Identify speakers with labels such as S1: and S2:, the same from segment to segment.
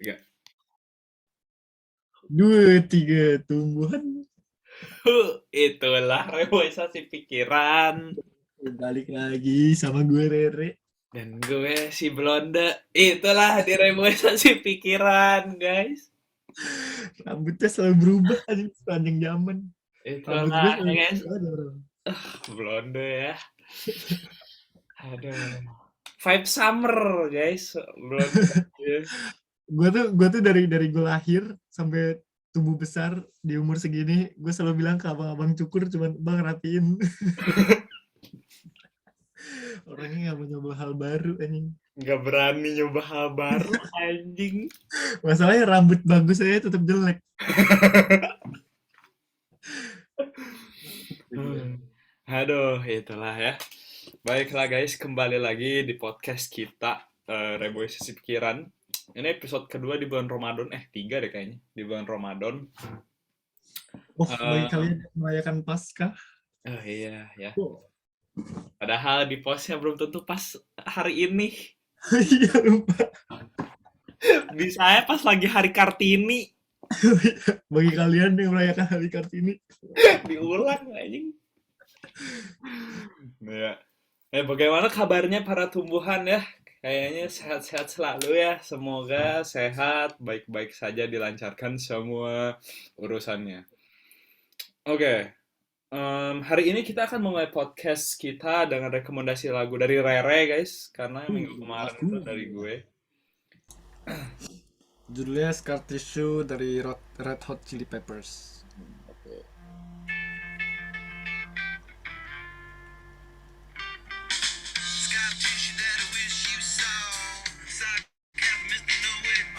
S1: Tiga.
S2: Dua, tiga, tumbuhan.
S1: Itulah reboisasi pikiran.
S2: Balik lagi sama gue Rere.
S1: Dan gue si Blonde. Itulah di reboisasi pikiran, guys.
S2: Rambutnya selalu berubah aja sepanjang zaman. Rambut gue
S1: Itulah,
S2: selalu
S1: guys.
S2: ada bro.
S1: Blonde ya. Aduh. Vibe summer, guys. Blonde.
S2: Gue tuh dari gue lahir sampai tumbuh besar di umur segini, gue selalu bilang ke abang-abang cukur, cuman bang rapiin. Orangnya nggak mau nyoba hal baru anjing.
S1: Nggak berani nyoba hal baru, anjing.
S2: Masalahnya rambut bagus saya tetap jelek.
S1: Aduh, itulah ya. Baiklah guys, kembali lagi di podcast kita, Reboisasi Pikiran. Ini episode kedua di bulan Ramadan, tiga deh kayaknya, di bulan Ramadan.
S2: Bagi
S1: Eh,
S2: kalian yang merayakan Paskah.
S1: oh iya ya.
S2: Oh.
S1: Padahal di postnya belum tentu pas hari ini.
S2: Iya lupa.
S1: Bisa pas lagi hari Kartini.
S2: Bagi kalian yang merayakan hari Kartini.
S1: Diulang anjing. Ya. Bagaimana kabarnya para tumbuhan ya? Kayaknya sehat-sehat selalu ya. Semoga sehat, baik-baik saja, dilancarkan semua urusannya. Oke, hari ini kita akan mulai podcast kita dengan rekomendasi lagu dari Rere guys. Karena minggu kemarin itu dari gue.
S2: Judulnya Scar Tissue dari Red Hot Chili Peppers.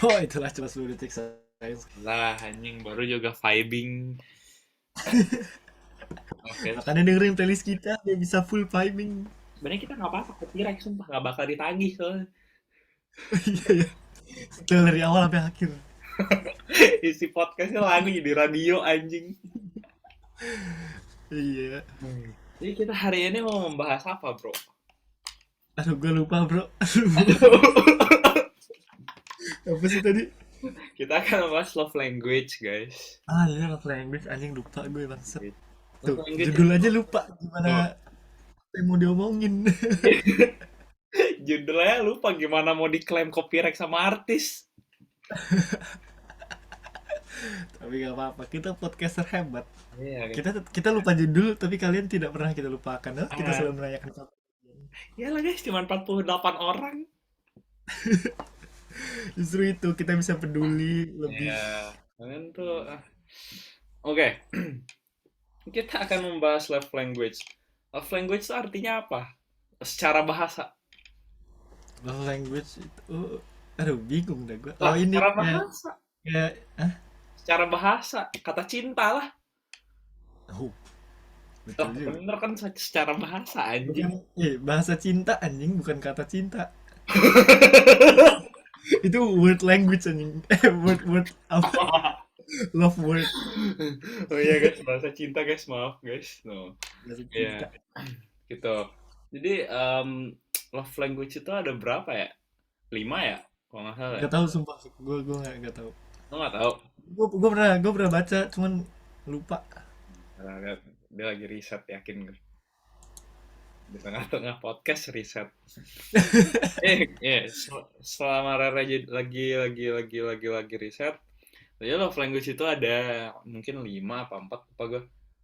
S2: Oh itulah cuma 10 detik sayang.
S1: Lah anjing baru juga vibing. Oke.
S2: Makanya dengerin playlist kita biar bisa full vibing.
S1: Sebenarnya kita nggak apa-apa, copyright sumpah nggak bakal ditagih soalnya.
S2: Iya ya. Setel dari awal sampai akhir.
S1: Isi podcastnya lagu di radio anjing.
S2: Iya.
S1: Jadi kita hari ini mau membahas apa bro?
S2: Aduh gue lupa bro. Apa sih tadi?
S1: Kita akan membahas love language guys.
S2: Ah iya love language anjing lupa gue bangsat. Tuh
S1: Love language
S2: judul aja lupa gimana
S1: tuh,
S2: yang mau diomongin.
S1: judulnya lupa gimana mau diklaim copyright sama artis.
S2: Tapi gak apa-apa, kita podcaster hebat.
S1: Iya guys.
S2: Kita lupa judul tapi kalian tidak pernah kita lupakan. Kita
S1: Ah,
S2: selalu merayakan kabar.
S1: ya lah guys, cuma 48 orang.
S2: Justru itu kita bisa peduli lebih.
S1: Ya, kalian tuh. Oke, kita akan membahas love language. Love language itu artinya apa? Secara bahasa.
S2: Love language itu aduh bingung dah gue.
S1: Lah,
S2: Oh ini
S1: secara
S2: kayak
S1: bahasa.
S2: kayak
S1: Secara bahasa, kata cinta lah.
S2: oh, betul
S1: Loh,
S2: juga.
S1: bener kan secara bahasa
S2: Bukan,
S1: anjing.
S2: bahasa cinta anjing bukan kata cinta. Itu word language anjing. Word apa? Love word.
S1: Oh iya guys, bahasa cinta guys, maaf guys. No.
S2: Bahasa
S1: Iya,
S2: cinta.
S1: gitu. Jadi love language itu ada berapa ya? 5 ya? Kalau nggak salah ya.
S2: Gak tahu sumpah. Gue nggak tahu.
S1: Lo nggak tahu?
S2: Gue pernah baca cuman lupa.
S1: Nah, lihat, dia lagi riset yakin gue. Di tengah-tengah podcast riset. Selama Rara lagi riset. Jadi love language itu ada mungkin 5 apa 4 apa gue.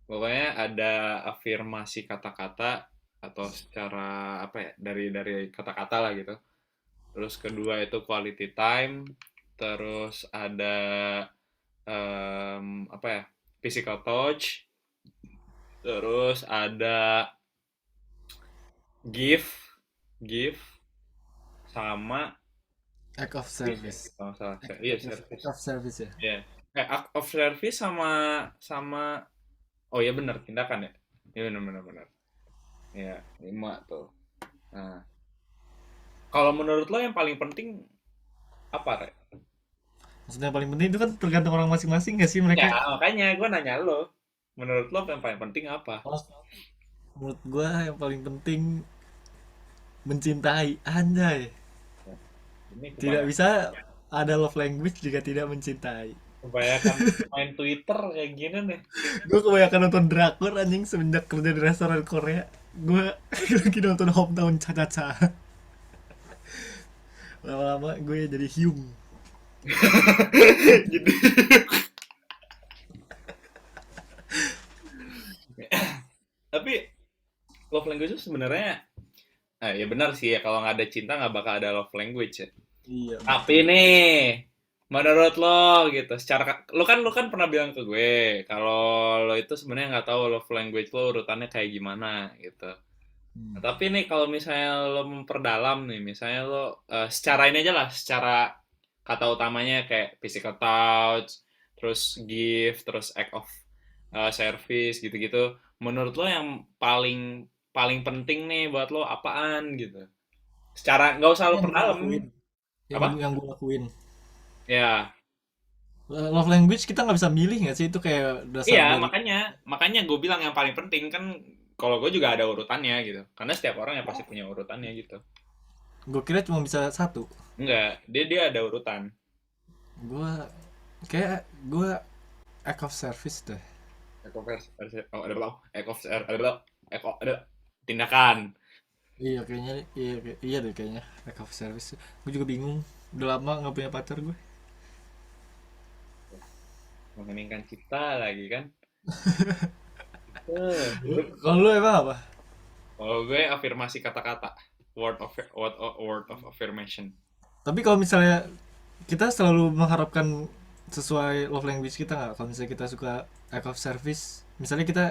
S1: Pokoknya ada afirmasi kata-kata atau secara apa ya dari kata-kata lah gitu. Terus kedua itu quality time. Terus ada apa ya physical touch. Terus ada give sama
S2: Act of service.
S1: kalau salah. Iya service.
S2: Act of service ya.
S1: Iya. Act of service sama sama oh iya benar tindakan ya. Iya benar. Ya, 5 tuh. Nah, kalau menurut lo yang paling penting apa, Re?
S2: Maksudnya paling penting itu kan tergantung orang masing-masing gak sih
S1: Ya,
S2: mereka?
S1: makanya gue nanya lo. Menurut lo yang paling penting apa?
S2: Oh, menurut gue yang paling penting mencintai anjay.
S1: Ini
S2: Tidak
S1: kebanyakan.
S2: bisa ada love language juga tidak mencintai.
S1: Kebanyakan main Twitter kayak gini nih.
S2: Gue kebanyakan nonton drakor anjing semenjak kerja di restoran Korea. Gue lagi nonton Hometown Cha-Cha-Cha. Lama-lama gue jadi Hyung.
S1: Jadi tapi love language itu sebenarnya ya benar sih ya kalau nggak ada cinta nggak bakal ada love language ya.
S2: Iya
S1: Tapi
S2: betul.
S1: nih menurut lo gitu, secara lo kan pernah bilang ke gue kalau lo itu sebenarnya nggak tahu love language lo urutannya kayak gimana gitu.
S2: Hmm.
S1: Nah, tapi nih kalau misalnya lo memperdalam nih, misalnya lo secara ini aja lah, secara kata utamanya kayak physical touch, terus gift, terus act of service gitu-gitu. Menurut lo yang paling paling penting nih buat lo apaan gitu? Secara nggak usah lo
S2: Yang gue
S1: perdalam,
S2: lakuin, yang
S1: apa?
S2: yang gue lakuin.
S1: Ya,
S2: Love language kita nggak bisa milih nggak sih itu kayak dasar
S1: iya
S2: dari.
S1: makanya makanya gue bilang yang paling penting kan kalau gue juga ada urutannya gitu. Karena setiap orang ya pasti punya urutannya gitu.
S2: Gue kira cuma bisa satu.
S1: Enggak, dia ada urutan.
S2: Gue kayak gue act of service deh.
S1: Ada belum? Ada belum? Ada tindakan.
S2: Iya kayaknya iya iya deh kayaknya act of service. Gue juga bingung. Udah lama nggak punya pacar gue.
S1: Mengeningkan cipta lagi kan. Eh.
S2: Kalau lu emang apa?
S1: Kalau gue afirmasi kata-kata. Word of affirmation.
S2: Tapi kalau misalnya kita selalu mengharapkan sesuai love language kita nggak? Kalau misalnya kita suka act of service, misalnya kita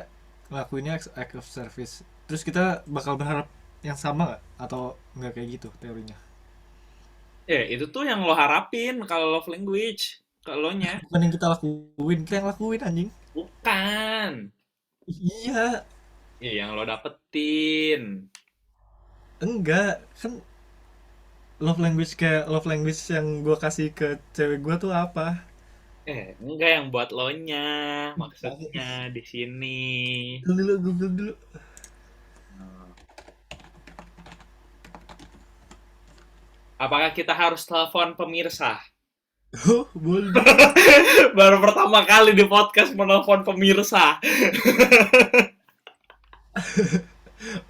S2: ngelakuinnya act of service, terus kita bakal berharap yang sama nggak? Atau nggak kayak gitu teorinya?
S1: Itu tuh yang lo harapin kalau love language. Kalau nya
S2: Bukan yang kita lakuin, kita yang lakuin anjing.
S1: bukan.
S2: Iya,
S1: Yang lo dapetin.
S2: enggak kan love language kayak love language yang gua kasih ke cewek gua tuh apa?
S1: Enggak yang buat lo nya maksudnya di sini.
S2: Dulu Google dulu.
S1: Nah, apakah kita harus telepon pemirsa?
S2: Oh, boleh.
S1: Baru pertama kali di podcast menelpon pemirsa.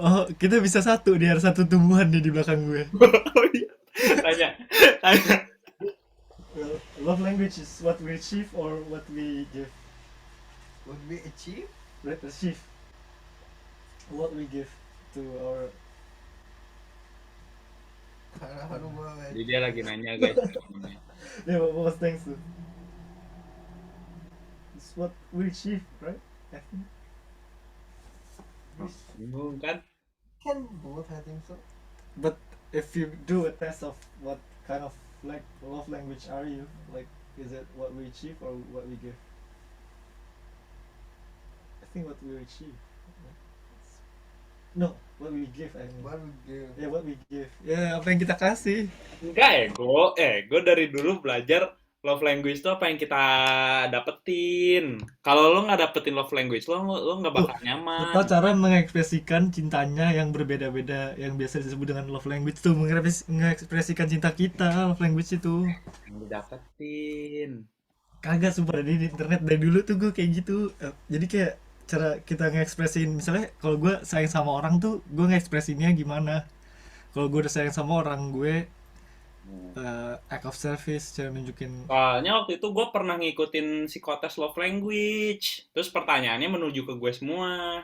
S2: Oh, kita bisa satu nih, ada satu tumbuhan nih di belakang gue.
S1: Oh iya. Tanya, tanya.
S2: Love language is what we achieve or what we give.
S3: What we achieve?
S2: Achieve. What we give to our.
S3: Harapan gua
S1: Jadi dia lagi nanya guys.
S2: Yeah, what was thanks to? It's what we achieve, right? I think.
S1: Bingung kan?
S3: can both, I think so.
S2: But if you do a test of what kind of like love language are you, like is it what we achieve or what we give? I think what we achieve. No, what we give. I mean.
S3: What we give?
S2: Yeah, what we give. Ya, apa yang kita kasih.
S1: Enggak ego dari dulu belajar love language itu apa yang kita dapetin. Kalau lo nggak dapetin love language, lo nggak bakal
S2: Atau
S1: nyaman.
S2: cara mengekspresikan cintanya yang berbeda-beda yang biasa disebut dengan love language tuh mengekspresikan cinta kita love language itu.
S1: Yang didapetin.
S2: Kagak sumpah di internet dari dulu tuh gue kayak gitu. Jadi kayak cara kita ngekspresin misalnya kalau gue sayang sama orang tuh gue ngekspresinnya gimana. Kalau gue udah sayang sama orang gue act of service cara nunjukin.
S1: Soalnya waktu itu gue pernah ngikutin psikotes love language. Terus pertanyaannya menuju ke gue semua.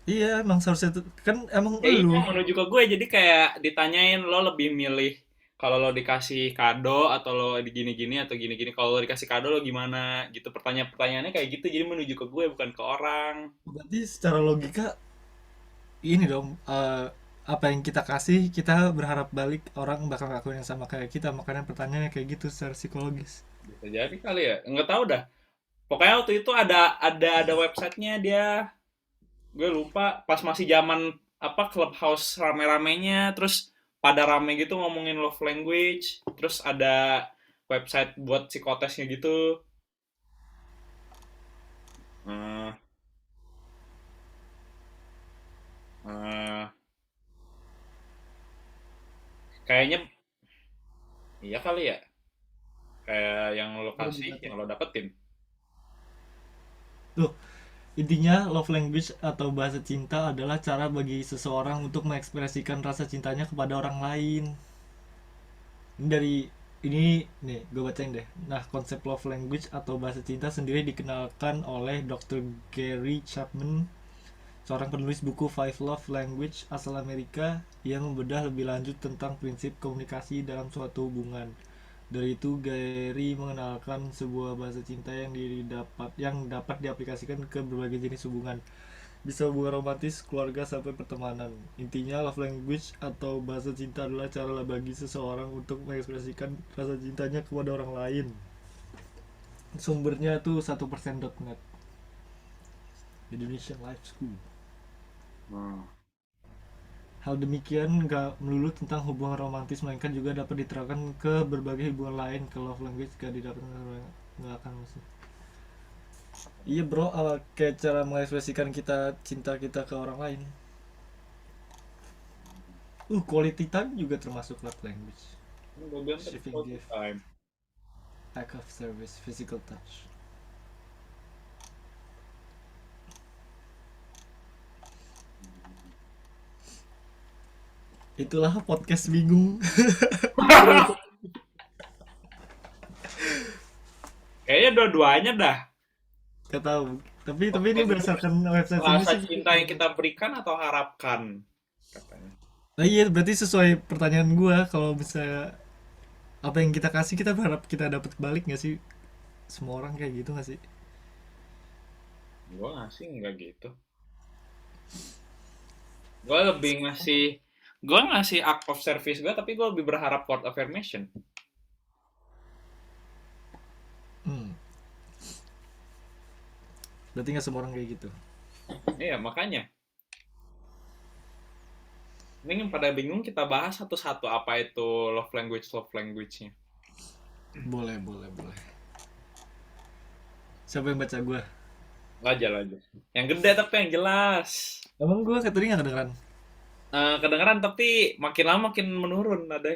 S2: Iya emang seharusnya tuh kan emang
S1: Ya
S2: lu.
S1: iya menuju ke gue. Jadi kayak ditanyain lo lebih milih kalau lo dikasih kado atau lo gini-gini atau gini-gini. Kalau lo dikasih kado lo gimana gitu. Pertanyaannya kayak gitu. Jadi menuju ke gue bukan ke orang.
S2: Berarti secara logika ini dong apa yang kita kasih kita berharap balik orang bakal ngelakuin yang sama kayak kita, makanya pertanyaannya kayak gitu secara psikologis.
S1: Bisa jadi kali ya. Nggak tahu dah. Pokoknya waktu itu ada websitenya dia. Gue lupa pas masih zaman apa Clubhouse rame-ramenya terus pada rame gitu ngomongin love language terus ada website buat psikotesnya gitu. Eh, eh, kayaknya Iya kali ya. Kayak yang lo
S2: Baru
S1: kasih,
S2: dapet.
S1: yang lo dapetin.
S2: Tuh, intinya love language atau bahasa cinta adalah cara bagi seseorang untuk mengekspresikan rasa cintanya kepada orang lain. Ini dari ini nih gue bacain deh. Nah, konsep love language atau bahasa cinta sendiri dikenalkan oleh Dr. Gary Chapman, seorang penulis buku Five Love Language asal Amerika yang membedah lebih lanjut tentang prinsip komunikasi dalam suatu hubungan. Dari itu, Gary mengenalkan sebuah bahasa cinta yang dapat diaplikasikan ke berbagai jenis hubungan, bisa hubungan romantis, keluarga, sampai pertemanan. Intinya, love language atau bahasa cinta adalah cara bagi seseorang untuk mengekspresikan rasa cintanya kepada orang lain. Sumbernya tuh 1%.net, Indonesian Life School.
S1: Hmm.
S2: Hal demikian nggak melulu tentang hubungan romantis, melainkan juga dapat diterapkan ke berbagai hubungan lain. Ke love language gak didapatkan nggak akan masuk. Iya bro, kayak cara mengekspresikan kita cinta kita ke orang lain. Quality time juga termasuk love language.
S1: Gue bilang tadi
S2: Receiving
S1: quality
S2: gift,
S1: time.
S2: act of service, physical touch. Itulah podcast bingung.
S1: Kayaknya dua-duanya dah.
S2: Gak tahu. Tapi ini
S1: Podcast itu
S2: berdasarkan website sini
S1: rasa
S2: sih.
S1: cinta yang kita berikan atau harapkan, katanya.
S2: Nah iya, berarti sesuai pertanyaan gua, kalau misalnya apa yang kita kasih kita berharap kita dapat balik nggak sih? Semua orang kayak gitu nggak sih?
S1: Gue ngasih enggak gitu. Gue lebih ngasih, gue ngasih act of service gue, tapi gue lebih berharap word affirmation.
S2: Hmm. Berarti nggak semua orang kayak gitu.
S1: Iya, makanya. Ini yang pada bingung, kita bahas satu-satu apa itu love language-nya.
S2: Boleh, boleh, boleh. Siapa yang baca gua?
S1: Aja. Yang gede tapi yang jelas.
S2: Emang gua tadi nggak kedengeran.
S1: Kedengeran tapi makin lama makin menurun ada.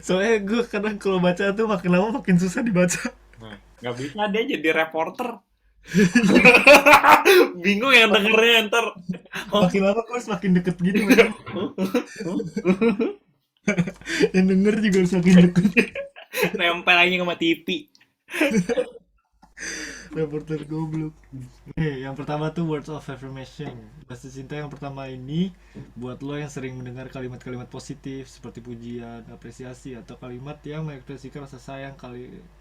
S2: Soalnya gua kadang kalau baca tuh makin lama makin susah dibaca.
S1: Nah, nggak bisa dia jadi reporter. Bingung yang dengernya ntar.
S2: Makin lama gua semakin deket gitu men. Yang denger juga semakin deket.
S1: Nempel lagi sama TV.
S2: Reporter goblok. Nih, yang pertama tuh words of affirmation. Bahasa cinta yang pertama ini buat lo yang sering mendengar kalimat-kalimat positif seperti pujian, apresiasi, atau kalimat yang mengekspresikan rasa sayang.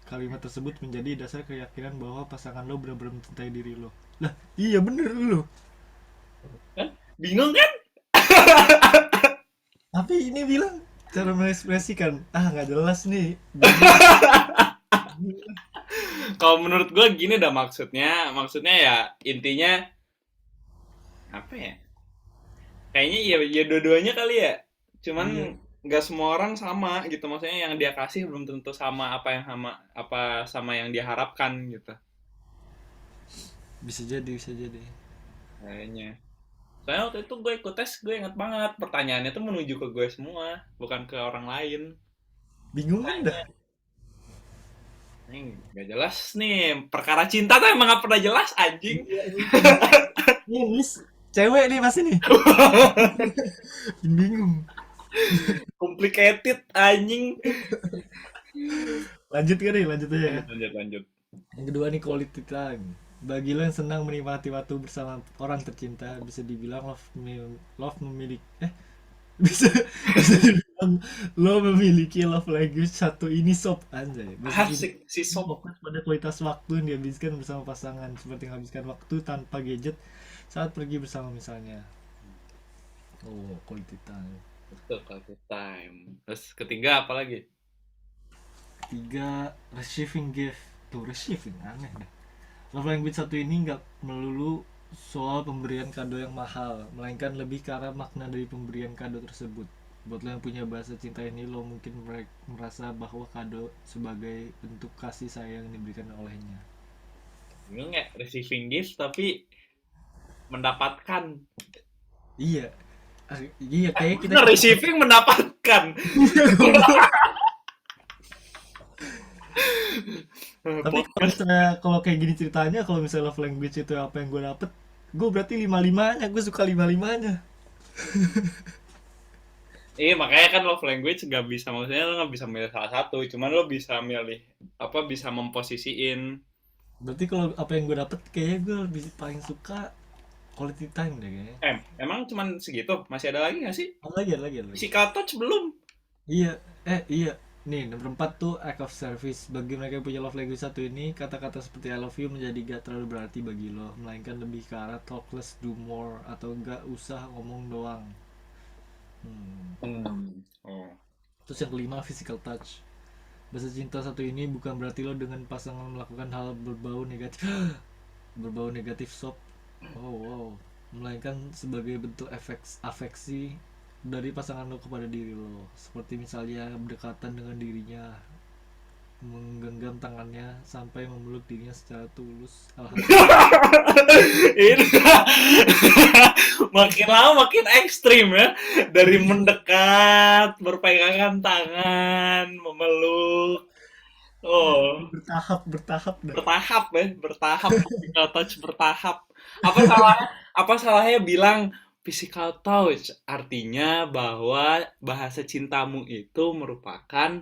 S2: Kalimat tersebut menjadi dasar keyakinan bahwa pasangan lo benar-benar mencintai diri lo. Lah, iya bener lo.
S1: Bingung kan?
S2: Tapi ini bilang cara mengekspresikan. Ah, nggak jelas nih.
S1: Kalau menurut gue gini dah maksudnya ya intinya apa ya? Kayaknya ya dua-duanya kali ya. Cuman
S2: Iya,
S1: nggak semua orang sama gitu. Maksudnya yang dia kasih belum tentu sama sama yang dia harapkan gitu.
S2: bisa jadi, bisa jadi.
S1: Kayaknya. Soalnya waktu itu gue ikut tes, gue inget banget pertanyaannya tuh menuju ke gue semua, bukan ke orang lain.
S2: Bingung kan dah.
S1: Ini gak jelas nih, perkara cinta tuh emang gak pernah jelas anjing.
S2: Iya, ini Miss cewek nih pasti nih. Bingung.
S1: Complicated anjing.
S2: Lanjut kan nih, lanjut aja ya.
S1: Lanjut.
S2: Yang kedua nih quality time. Bagi lo yang senang menikmati waktu bersama orang tercinta, bisa dibilang love memiliki bisa bisa dibilang lo memiliki love language satu ini sob anjay. Bahasa cinta
S1: Asik si Sob.
S2: fokus pada kualitas waktu yang dihabiskan bersama pasangan, seperti menghabiskan waktu tanpa gadget saat pergi bersama misalnya. Oh, quality time.
S1: Betul, quality time. Terus ketiga apa lagi?
S2: Tiga, receiving gift. Tuh, receiving aneh dah. Love language satu ini nggak melulu soal pemberian kado yang mahal, melainkan lebih ke arah makna dari pemberian kado tersebut. Buat lo yang punya bahasa cinta ini, lo mungkin merasa bahwa kado sebagai bentuk kasih sayang yang diberikan olehnya.
S1: Bingung receiving gift tapi mendapatkan.
S2: Iya, Iya kayak kita
S1: Receiving mendapatkan.
S2: tapi kalau misalnya kalau kayak gini ceritanya, kalau misalnya love language itu apa yang gue dapet, gue berarti lima limanya, gue suka lima limanya.
S1: Iya makanya kan love language nggak bisa, maksudnya lo nggak bisa milih salah satu, cuman lo bisa milih apa, bisa memposisiin.
S2: Berarti kalau apa yang gue dapet, kayaknya gue lebih paling suka quality time deh kayaknya.
S1: Emang cuman segitu? Masih ada lagi nggak sih?
S2: Ada lagi.
S1: Physical touch belum?
S2: Iya, iya. Nih, nomor 4 tuh act of service. Bagi mereka yang punya love language satu ini, kata-kata seperti I love you menjadi gak terlalu berarti bagi lo, melainkan lebih ke arah talk less, do more, atau gak usah ngomong doang.
S1: Oh.
S2: Terus yang kelima, physical touch. Bahasa cinta satu ini bukan berarti lo dengan pasangan melakukan hal berbau negatif berbau negatif sob. Oh wow. Melainkan sebagai bentuk afeksi dari pasangan lo kepada diri lo. Seperti misalnya berdekatan dengan dirinya, menggenggam tangannya sampai memeluk dirinya secara tulus. Alhamdulillah.
S1: Ini makin lama makin ekstrim ya. Dari mendekat, berpegangan tangan, memeluk. Oh,
S2: Bertahap dah.
S1: bertahap physical touch bertahap. Apa salahnya bilang physical touch? Artinya bahwa bahasa cintamu itu merupakan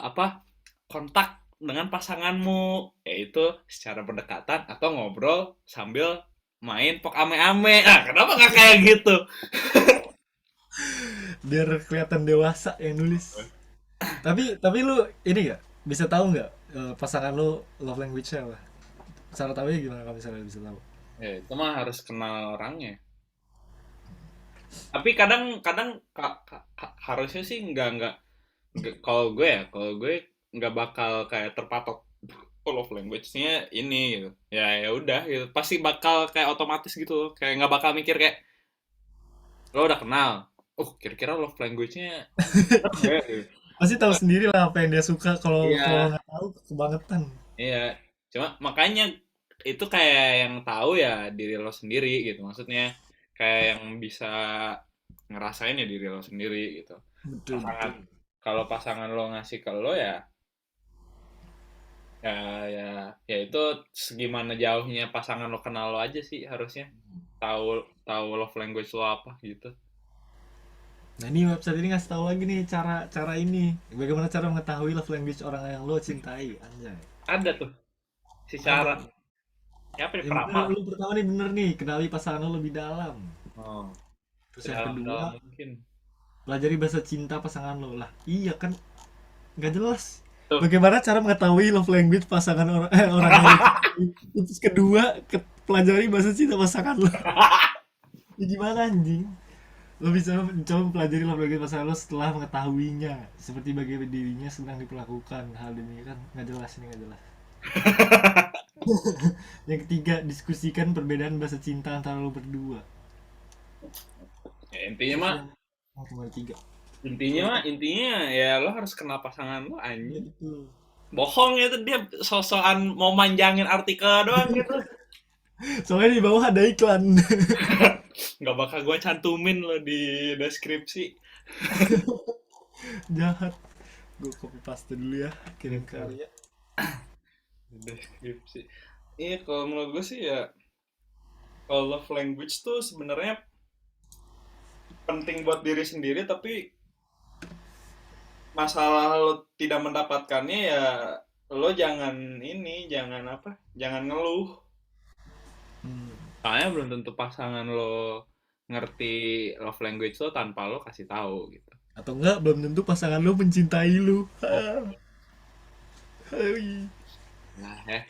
S1: apa? Kontak dengan pasanganmu, yaitu secara pendekatan atau ngobrol sambil main pok ame-ame. Ah, kenapa nggak kayak gitu?
S2: Biar kelihatan dewasa yang nulis. Tapi lu ini gak bisa tahu nggak pasangan lu love language-nya apa? Cara tahu ya gimana kalau misalnya bisa tahu?
S1: Ya, itu mah harus kenal orangnya. Tapi kadang harusnya sih kalau gue nggak bakal kayak terpatok, oh, love language-nya ini gitu. Ya udah gitu. Pasti bakal kayak otomatis gitu. Kayak nggak bakal mikir kayak lo udah kenal. Oh, kira-kira love language-nya apa ya, gitu.
S2: Pasti tahu sendiri lah apa yang dia suka. Kalau
S1: Iya,
S2: nggak tahu kebangetan.
S1: iya. Cuma makanya itu kayak yang tahu ya diri lo sendiri gitu. Maksudnya kayak yang bisa ngerasain ya diri lo sendiri gitu.
S2: Betul
S1: Pasangan,
S2: betul.
S1: kalau pasangan lo ngasih ke lo ya, ya itu segimana jauhnya pasangan lo kenal lo aja sih harusnya. Tahu tahu love language lo apa gitu.
S2: Nah ini website ini ngasih tahu lagi nih cara ini. Bagaimana cara mengetahui love language orang yang lo cintai, anjay.
S1: Ada tuh si
S2: Ada.
S1: cara. Siapa nih,
S2: Yang bener,
S1: peramal?
S2: lu pertama nih bener nih, kenali pasangan lo lebih dalam.
S1: Oh,
S2: Terus yang kedua,
S1: dalam mungkin.
S2: pelajari bahasa cinta pasangan lo lah. Iya kan, nggak jelas.
S1: Tuh.
S2: Bagaimana cara mengetahui love language pasangan orang yang lo cintai? Terus kedua, pelajari bahasa cinta pasangan lo. Ya gimana anjing? Lo bisa mencoba mempelajari love language pasangan lo setelah mengetahuinya. Seperti bagaimana dirinya sedang diperlakukan. Hal ini kan nggak jelas, ini nggak jelas. Yang ketiga, diskusikan perbedaan bahasa cinta antara lo berdua.
S1: Ya, intinya
S2: Terus
S1: mah
S2: yang cuma tiga.
S1: intinya ya lo harus kenal pasangan lo
S2: Iya
S1: anjing.
S2: betul.
S1: Bohong ya tuh dia sosokan mau manjangin artikel doang gitu.
S2: Soalnya di bawah ada iklan.
S1: Nggak bakal gue cantumin lo di deskripsi.
S2: Jahat. Gue copy paste dulu ya, kirim ke Arya.
S1: Di deskripsi. Iya, kalau menurut gue sih ya, kalau love language tuh sebenarnya penting buat diri sendiri, tapi masalah lo tidak mendapatkannya ya lo jangan apa, jangan ngeluh.
S2: Hmm.
S1: Soalnya belum tentu pasangan lo ngerti love language lo tanpa lo kasih tahu gitu.
S2: Atau enggak, belum tentu pasangan lo mencintai lo. Hai.
S1: Nah, ya.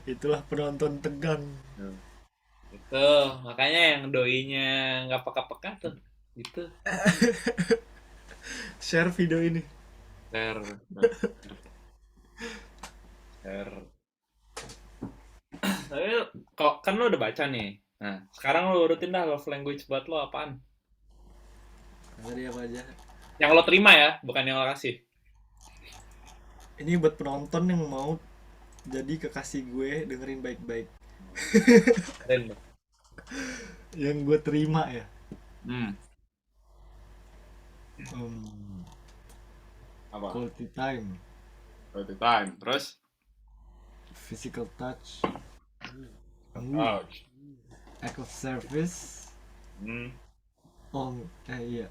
S2: Itulah penonton tegang.
S1: Itu makanya yang doinya nggak peka-peka tuh gitu.
S2: Share video ini.
S1: Share, share. Tapi kok kan lo udah baca nih. Nah, sekarang lo urutin dah love language buat lo apaan?
S2: Dari apa aja.
S1: Yang lo terima ya, bukan yang lo kasih.
S2: Ini buat penonton yang mau jadi kekasih gue, dengerin baik-baik.
S1: Keren lo.
S2: Yang gue terima ya.
S1: Hmm,
S2: Um,
S1: apa?
S2: Quality time,
S1: Quality time. Terus?
S2: physical touch,
S1: Oh,
S2: act of service.
S1: hmm.
S2: Oh, iya.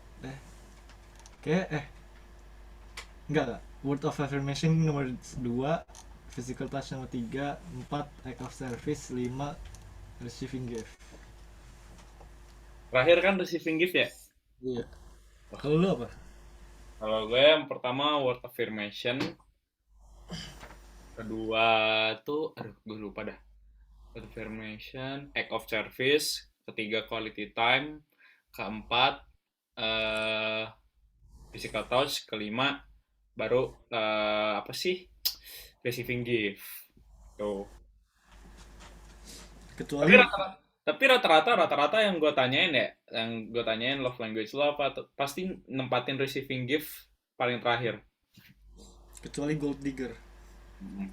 S2: Kayak enggak. Word of affirmation nomor 2, physical touch nomor 3, 4 act of service, 5 receiving gift.
S1: Terakhir kan receiving gift ya?
S2: Iya. Kalau lu apa?
S1: Kalau gue yang pertama word affirmation, kedua tuh, aduh gue lupa dah. Word affirmation, act of service, ketiga quality time, keempat physical touch, kelima baru apa sih receiving gift. Tuh. Tapi
S2: Kecuali
S1: rata-rata yang gue tanyain ya, yang gue tanyain love language lo apa, pasti nempatin receiving gift paling terakhir.
S2: gold digger.
S1: Hmm.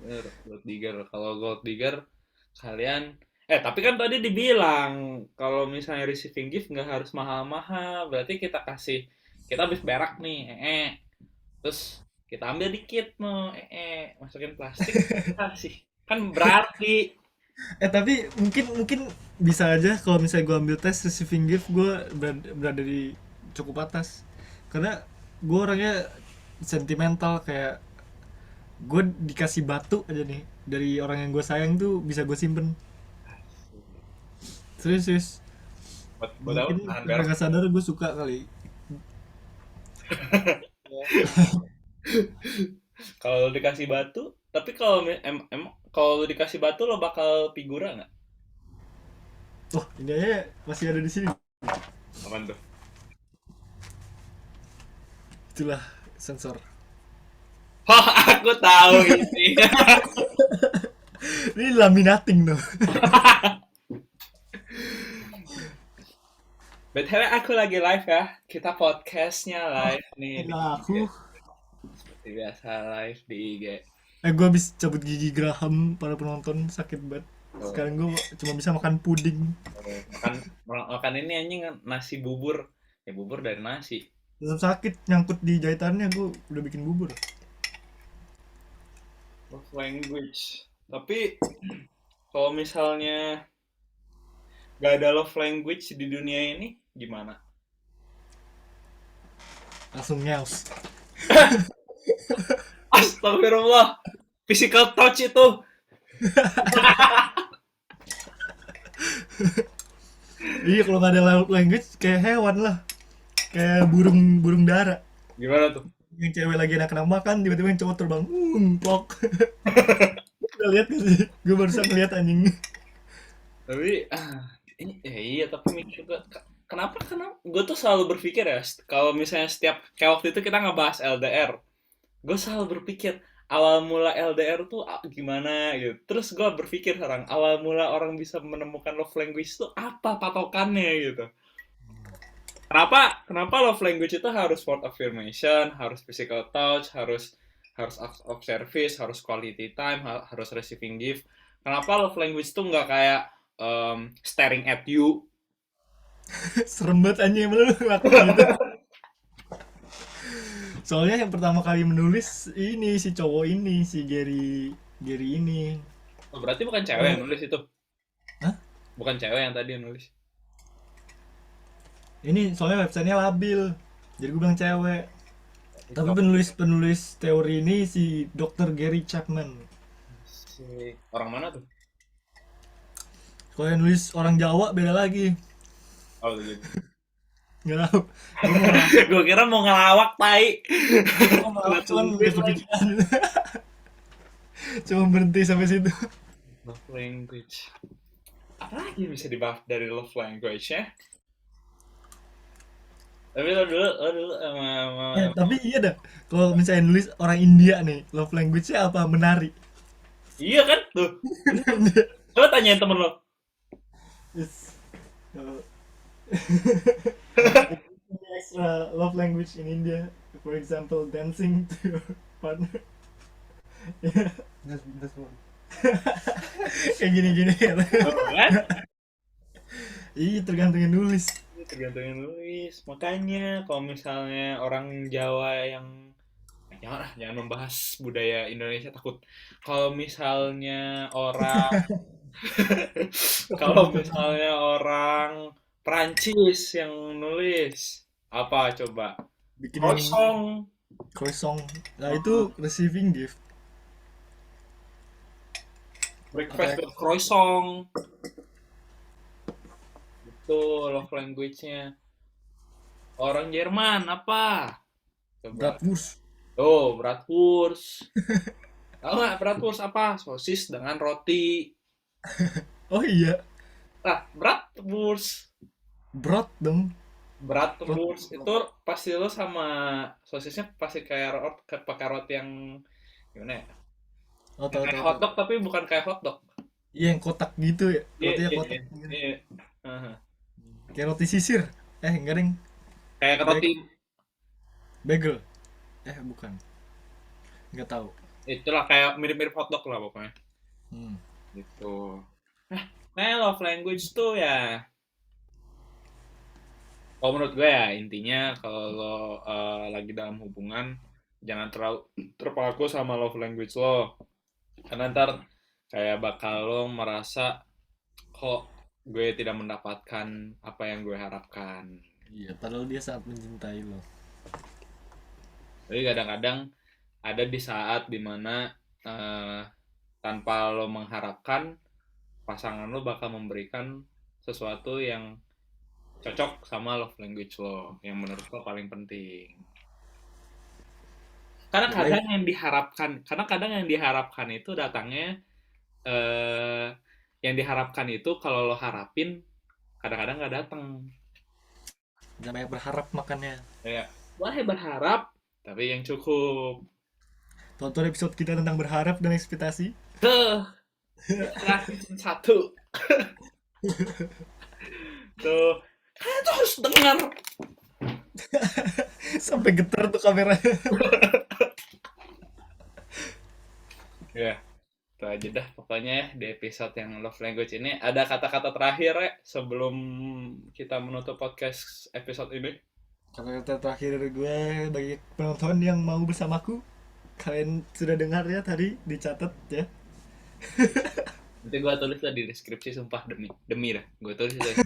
S1: Bener, gold digger. Kalau gold digger kalian tapi kan tadi dibilang kalau misalnya receiving gift nggak harus mahal-mahal. Berarti kita habis berak nih, terus kita ambil dikit no, masukin plastik kasih. Kan berarti
S2: Tapi mungkin bisa aja kalau misalnya gue ambil tes receiving gift, gue berada di cukup atas. Karena gue orangnya sentimental, kayak gue dikasih batu aja nih dari orang yang gue sayang tuh bisa gue simpen. Serius.
S1: buat apa?
S2: Mungkin
S1: Nahan
S2: tanpa
S1: berak.
S2: nggak sadar gue suka kali.
S1: Kalau dikasih batu, tapi kalau dikasih batu lo bakal figura nggak?
S2: Oh, ini aja masih ada di sini.
S1: Apaan tuh?
S2: Itulah sensor.
S1: Oh, aku tahu ini.
S2: Ini laminating tuh.
S1: BTW aku lagi live ya. Kita podcastnya live nih di
S2: Nah,
S1: IG.
S2: aku
S1: Seperti biasa live di IG.
S2: gue habis cabut gigi geraham, para penonton sakit banget. Sekarang gue cuma bisa makan puding.
S1: Makan makan ini anjing nasi bubur. Ya bubur dari nasi.
S2: Tetap sakit nyangkut di jahitannya, gue udah bikin bubur.
S1: Love language. Tapi kalau misalnya gak ada love language di dunia ini, gimana?
S2: Langsung nyaus.
S1: Astagfirullah. Physical touch itu.
S2: Iya, kalau nggak ada love language kayak hewan lah, kayak burung dara.
S1: Gimana tuh?
S2: Yang cewek lagi enak-enak makan, tiba-tiba yang cowok terbang, plok. Udah lihat gak sih? Gue barusan ngeliat anjing.
S1: Tapi iya tapi mikir gue kenapa gue tuh selalu berpikir ya kalau misalnya setiap kayak waktu itu kita ngebahas LDR, gue selalu berpikir awal mula LDR tuh gimana gitu. Terus gue berpikir sekarang awal mula orang bisa menemukan love language tuh apa patokannya gitu. Kenapa love language itu harus word affirmation, harus physical touch, harus acts of service, harus quality time, harus receiving gift. Kenapa love language tuh nggak kayak staring at you?
S2: Serem banget anjing, emang lu ngelakuin gitu. Soalnya yang pertama kali menulis ini si cowok ini, si Gary ini.
S1: Oh, berarti bukan cewek yang nulis itu?
S2: Hah?
S1: Bukan cewek yang tadi yang nulis?
S2: Ini soalnya websitenya labil, jadi gue bilang cewek. Tapi penulis teori ini si Dr. Gary Chapman.
S1: Si orang mana tuh?
S2: Kalau yang nulis orang Jawa beda lagi.
S1: Oh gitu.
S2: Nggak tahu.
S1: Gue kira mau ngelawak tai.
S2: Cuman udah kepikiran. Cuma berhenti sampai situ.
S1: Love language. Apa lagi bisa dibahas dari love language ya? Tapi lo dulu sama
S2: Tapi iya dah. Kalau misalnya nulis orang India nih, love language-nya apa? Menari.
S1: iya kan tuh. Coba tanyain temen lo.
S2: Yes. Extra love language in India, for example, dancing to your partner. Yeah.
S3: That's one.
S2: Kayak gini-gini ya.
S1: Tuh kan?
S2: Iya, tergantung yang nulis.
S1: Tergantung yang nulis. Makanya kalau misalnya orang Jawa yang jangan membahas budaya Indonesia takut. Kalau misalnya orang kalau misalnya orang Prancis yang nulis apa coba?
S2: Bikinin
S1: Croissant.
S2: croissant. Nah, itu receiving gift.
S1: Breakfast
S2: Apa?
S1: with croissant. Itu love language-nya. Orang Jerman apa? Coba.
S2: Bratwurst.
S1: Oh, bratwurst. Tahu nggak bratwurst apa? Sosis dengan roti.
S2: Oh iya,
S1: Nah, bratwurst.
S2: brot dong.
S1: Bratwurst itu pasti lo sama sosisnya pasti pakai roti yang gimana ya?
S2: Oh,
S1: Yang
S2: tahu
S1: kayak
S2: tahu tahu.
S1: hotdog tapi bukan kayak hotdog.
S2: Iya, yang kotak gitu ya.
S1: Iya,
S2: Rotinya
S1: iya,
S2: kotak
S1: iya.
S2: gitu.
S1: Iya. Aha.
S2: Kayak roti sisir. Enggak deng.
S1: Kayak roti
S2: Bagel. Bukan. Enggak tahu.
S1: itulah kayak mirip-mirip hotdog lah pokoknya.
S2: Hmm.
S1: Gitu. Nah, love language tuh ya. Kalau menurut gue ya intinya kalau lo lagi dalam hubungan jangan terlalu terpaku sama love language lo. Karena ntar kayak bakal lo merasa kok gue tidak mendapatkan apa yang gue harapkan.
S2: Iya, padahal dia sangat mencintai lo.
S1: Jadi kadang-kadang ada di saat dimana tanpa lo mengharapkan pasangan lo bakal memberikan sesuatu yang cocok sama love language lo yang menurut lo paling penting. Karena kadang yang diharapkan itu datangnya eh yang diharapkan itu kalau lo harapin kadang-kadang nggak datang.
S2: Jangan banyak berharap makannya.
S1: Kayak boleh berharap tapi yang cukup.
S2: Tonton episode kita tentang berharap dan ekspektasi.
S1: Tuh, terakhir season 1. Tuh, kalian tuh harus dengar.
S2: Sampai getar tuh kameranya.
S1: Ya, itu aja dah pokoknya ya di episode yang love language ini. Ada kata-kata terakhir ya sebelum kita menutup podcast episode ini.
S2: Kata-kata terakhir gue bagi penonton yang mau bersamaku, kalian sudah dengar ya tadi, dicatat ya.
S1: Nanti gue tulis lah di deskripsi, sumpah demi dah. Gue tulis deh.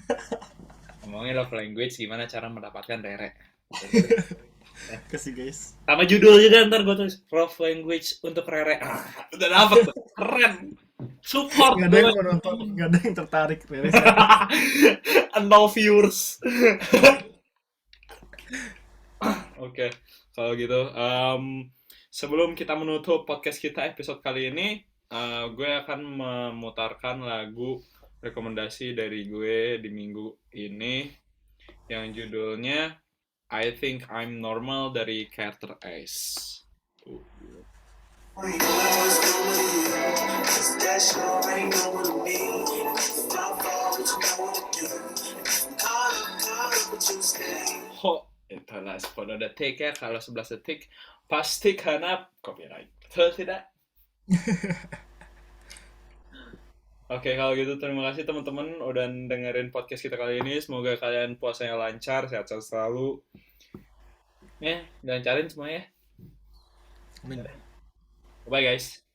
S1: Ngomongin love language gimana cara mendapatkan rere.
S2: Kasih guys.
S1: Sama judul juga ntar gue tulis love language untuk rere. Udah dapet tuh. Keren. Support.
S2: Nggak ada yang mau nonton, nggak ada yang tertarik. Beres.
S1: No viewers. Oke, kalau gitu sebelum kita menutup podcast kita episode kali ini, gue akan memutarkan lagu rekomendasi dari gue di minggu ini yang judulnya I Think I'm Normal dari Carter Ace. Ho, itulah 10 detik ya. Kalau 11 detik pasti kena copyright. Betul tidak? Oke, kalau gitu terima kasih teman-teman udah dengerin podcast kita kali ini. Semoga kalian puasanya lancar, sehat-sehat selalu. Ya, lancarin semuanya.
S2: Amin.
S1: Bye guys.